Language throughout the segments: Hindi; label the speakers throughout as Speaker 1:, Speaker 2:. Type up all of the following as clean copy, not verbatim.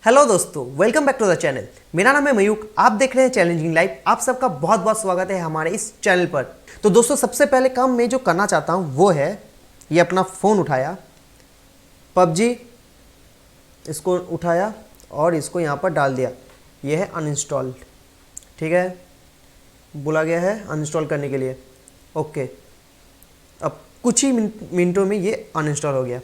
Speaker 1: हेलो दोस्तों, welcome back to the channel. मेरा नाम है मयूक, आप देख रहे हैं चैलेंजिंग लाइफ। आप सबका बहुत बहुत स्वागत है हमारे इस चैनल पर। तो दोस्तों, सबसे पहले काम मैं जो करना चाहता हूं वो है ये अपना फ़ोन उठाया, पबजी इसको उठाया और इसको यहाँ पर डाल दिया। ये है अनइंस्टॉल्ड, ठीक है, बोला गया है अनइंस्टॉल करने के लिए। ओके, अब कुछ ही मिनटों में ये अनइंस्टॉल हो गया।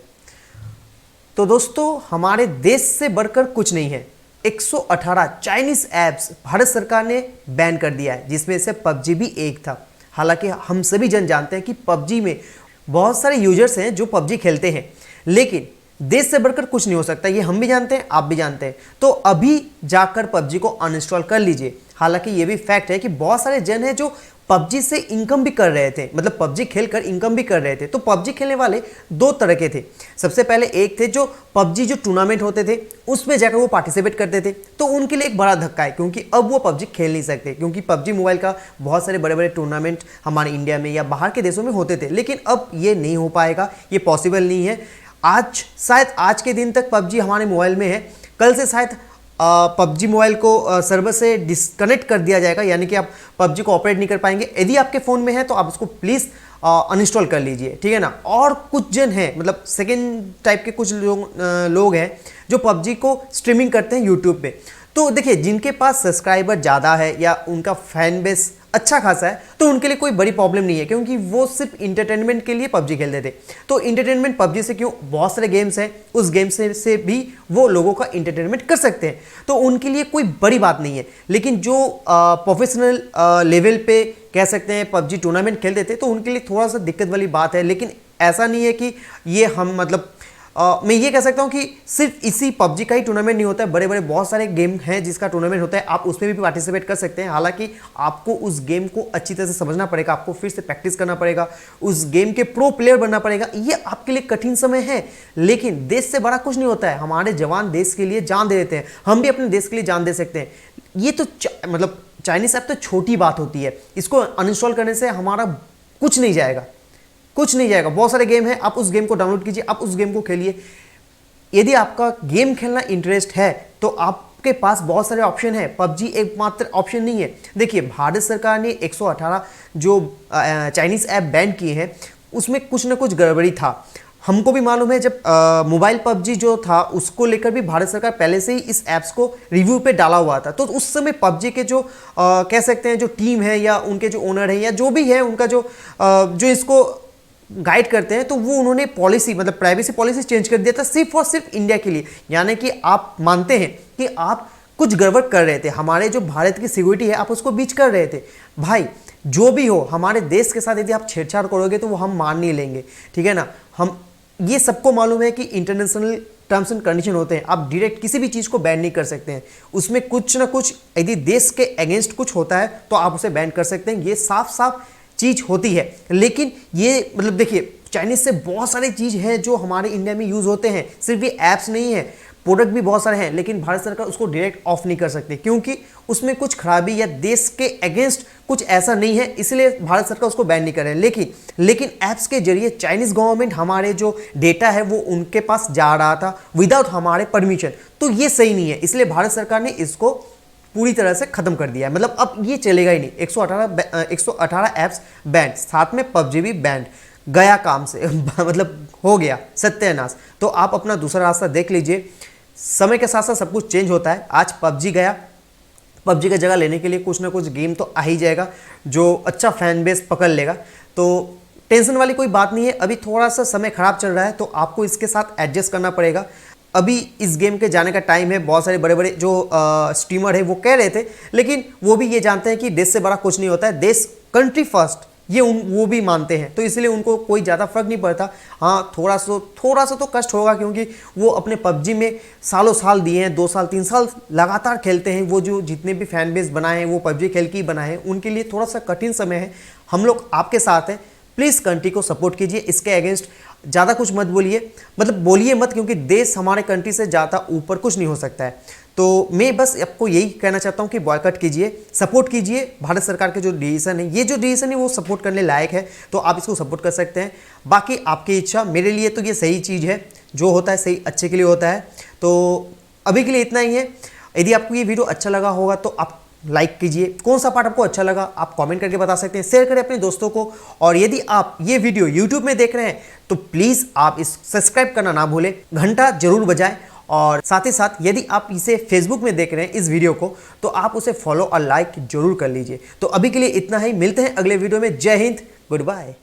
Speaker 1: तो दोस्तों, हमारे देश से बढ़कर कुछ नहीं है। 118 चाइनीज ऐप्स भारत सरकार ने बैन कर दिया है, जिसमें से पबजी भी एक था। हालांकि हम सभी जन जानते हैं कि पबजी में बहुत सारे यूजर्स हैं जो पबजी खेलते हैं, लेकिन देश से बढ़कर कुछ नहीं हो सकता। ये हम भी जानते हैं, आप भी जानते हैं। तो अभी जाकर पबजी को अनइंस्टॉल कर लीजिए। हालांकि ये भी फैक्ट है कि बहुत सारे जन हैं जो पबजी से इनकम भी कर रहे थे, मतलब पबजी खेलकर इनकम भी कर रहे थे। तो पबजी खेलने वाले दो तरह के थे। सबसे पहले एक थे जो पबजी जो टूर्नामेंट होते थे उसमें जाकर वो पार्टिसिपेट करते थे, तो उनके लिए एक बड़ा धक्का है, क्योंकि अब वो पबजी खेल नहीं सकते, क्योंकि पबजी मोबाइल का बहुत सारे बड़े बड़े टूर्नामेंट हमारे इंडिया में या बाहर के देशों में होते थे। लेकिन अब ये नहीं हो पाएगा, ये पॉसिबल नहीं है। आज शायद आज के दिन तक पबजी हमारे मोबाइल में है, कल से शायद पबजी मोबाइल को सर्वर से डिस्कनेक्ट कर दिया जाएगा, यानी कि आप पबजी को ऑपरेट नहीं कर पाएंगे। यदि आपके फ़ोन में है तो आप उसको प्लीज़ अनइंस्टॉल कर लीजिए, ठीक है ना। और कुछ जन हैं, मतलब सेकेंड टाइप के कुछ लोग हैं जो पबजी को स्ट्रीमिंग करते हैं यूट्यूब पे। तो देखिए, जिनके पास सब्सक्राइबर ज़्यादा है या उनका फैन बेस अच्छा खासा है, तो उनके लिए कोई बड़ी प्रॉब्लम नहीं है, क्योंकि वो सिर्फ इंटरटेनमेंट के लिए पबजी खेलते थे। तो इंटरटेनमेंट पबजी से क्यों, बहुत सारे गेम्स हैं, उस गेम से भी वो लोगों का इंटरटेनमेंट कर सकते हैं, तो उनके लिए कोई बड़ी बात नहीं है। लेकिन जो प्रोफेशनल लेवल पे कह सकते हैं पबजी टूर्नामेंट खेलते थे, तो उनके लिए थोड़ा सा दिक्कत वाली बात है। लेकिन ऐसा नहीं है कि ये हम मतलब मैं ये कह सकता हूँ कि सिर्फ इसी पबजी का ही टूर्नामेंट नहीं होता है, बड़े बड़े बहुत सारे गेम हैं जिसका टूर्नामेंट होता है, आप उसमें भी पार्टिसिपेट कर सकते हैं। हालांकि आपको उस गेम को अच्छी तरह से समझना पड़ेगा, आपको फिर से प्रैक्टिस करना पड़ेगा, उस गेम के प्रो प्लेयर बनना पड़ेगा। ये आपके लिए कठिन समय है, लेकिन देश से बड़ा कुछ नहीं होता है। हमारे जवान देश के लिए जान दे देते हैं, हम भी अपने देश के लिए जान दे सकते हैं। ये तो मतलब चाइनीज ऐप तो छोटी बात होती है, इसको अनइंस्टॉल करने से हमारा कुछ नहीं जाएगा, कुछ नहीं जाएगा। बहुत सारे गेम हैं, आप उस गेम को डाउनलोड कीजिए, आप उस गेम को खेलिए। यदि आपका गेम खेलना इंटरेस्ट है तो आपके पास बहुत सारे ऑप्शन है, पबजी एकमात्र ऑप्शन नहीं है। देखिए, भारत सरकार ने 118 जो चाइनीज ऐप बैन किए हैं, उसमें कुछ ना कुछ गड़बड़ी था। हमको भी मालूम है, जब मोबाइल पबजी जो था उसको लेकर भी भारत सरकार पहले से ही इस ऐप्स को रिव्यू पे डाला हुआ था। तो उस समय पबजी के जो कह सकते हैं जो टीम है या उनके जो ओनर है या जो भी है, उनका जो इसको गाइड करते हैं, तो वो उन्होंने पॉलिसी मतलब प्राइवेसी पॉलिसी चेंज कर दिया था सिर्फ और सिर्फ इंडिया के लिए। यानी कि आप मानते हैं कि आप कुछ गड़बड़ कर रहे थे, हमारे जो भारत की सिक्योरिटी है आप उसको बीच कर रहे थे। भाई, जो भी हो, हमारे देश के साथ यदि आप छेड़छाड़ करोगे तो वो हम मान नहीं लेंगे, ठीक है ना। हम ये सबको मालूम है कि इंटरनेशनल टर्म्स एंड कंडीशन होते हैं, आप डायरेक्ट किसी भी चीज़ को बैन नहीं कर सकते हैं। उसमें कुछ ना कुछ, यदि देश के अगेंस्ट कुछ होता है तो आप उसे बैन कर सकते हैं, ये साफ साफ चीज़ होती है। लेकिन ये मतलब देखिए, चाइनीज से बहुत सारी चीज़ है जो हमारे इंडिया में यूज़ होते हैं, सिर्फ ये ऐप्स नहीं है, प्रोडक्ट भी बहुत सारे हैं, लेकिन भारत सरकार उसको डायरेक्ट ऑफ नहीं कर सकती, क्योंकि उसमें कुछ खराबी या देश के अगेंस्ट कुछ ऐसा नहीं है, इसलिए भारत सरकार उसको बैन नहीं कर रहे हैं। लेकिन ऐप्स के जरिए चाइनीज गवर्नमेंट हमारे जो डेटा है वो उनके पास जा रहा था विदाउट हमारे परमिशन, तो ये सही नहीं है। इसलिए भारत सरकार ने इसको पूरी तरह से खत्म कर दिया है, मतलब अब ये चलेगा ही नहीं। 118 ऐप्स बैंड, साथ में पबजी भी बैंड गया काम से मतलब हो गया सत्यानाश। तो आप अपना दूसरा रास्ता देख लीजिए। समय के साथ साथ सब कुछ चेंज होता है। आज पबजी गया, पबजी का जगह लेने के लिए कुछ ना कुछ गेम तो आ ही जाएगा जो अच्छा फैन बेस पकड़ लेगा। तो टेंशन वाली कोई बात नहीं है। अभी थोड़ा सा समय खराब चल रहा है, तो आपको इसके साथ एडजस्ट करना पड़ेगा। अभी इस गेम के जाने का टाइम है। बहुत सारे बड़े बड़े जो स्ट्रीमर है वो कह रहे थे, लेकिन वो भी ये जानते हैं कि देश से बड़ा कुछ नहीं होता है, देश कंट्री फर्स्ट, ये वो भी मानते हैं। तो इसलिए उनको कोई ज़्यादा फर्क नहीं पड़ता। हाँ, थोड़ा सा तो कष्ट होगा, क्योंकि वो अपने पबजी में सालों साल दिए हैं, 2 साल 3 साल लगातार खेलते हैं। वो जो जितने भी फैन बेस बनाए हैं वो पबजी खेल के ही बनाए हैं, उनके लिए थोड़ा सा कठिन समय है। हम लोग आपके साथ हैं, प्लीज़ कंट्री को सपोर्ट कीजिए। इसके अगेंस्ट ज़्यादा कुछ मत बोलिए, मतलब बोलिए मत, क्योंकि देश हमारे कंट्री से ज़्यादा ऊपर कुछ नहीं हो सकता है। तो मैं बस आपको यही कहना चाहता हूँ कि बॉयकॉट कीजिए, सपोर्ट कीजिए। भारत सरकार के जो डिसीजन है, ये जो डिसीजन है वो सपोर्ट करने लायक है, तो आप इसको सपोर्ट कर सकते हैं। बाकी आपकी इच्छा, मेरे लिए तो ये सही चीज़ है, जो होता है सही अच्छे के लिए होता है। तो अभी के लिए इतना ही है। यदि आपको ये वीडियो अच्छा लगा होगा तो आप लाइक कीजिए। कौन सा पार्ट आपको अच्छा लगा आप कमेंट करके बता सकते हैं। शेयर करें अपने दोस्तों को। और यदि आप ये वीडियो YouTube में देख रहे हैं तो प्लीज़ आप इस सब्सक्राइब करना ना भूलें, घंटा जरूर बजाएं। और साथ ही साथ यदि आप इसे फेसबुक में देख रहे हैं इस वीडियो को तो आप उसे फॉलो और लाइक जरूर कर लीजिए। तो अभी के लिए इतना ही, मिलते हैं अगले वीडियो में। जय हिंद, गुड बाय।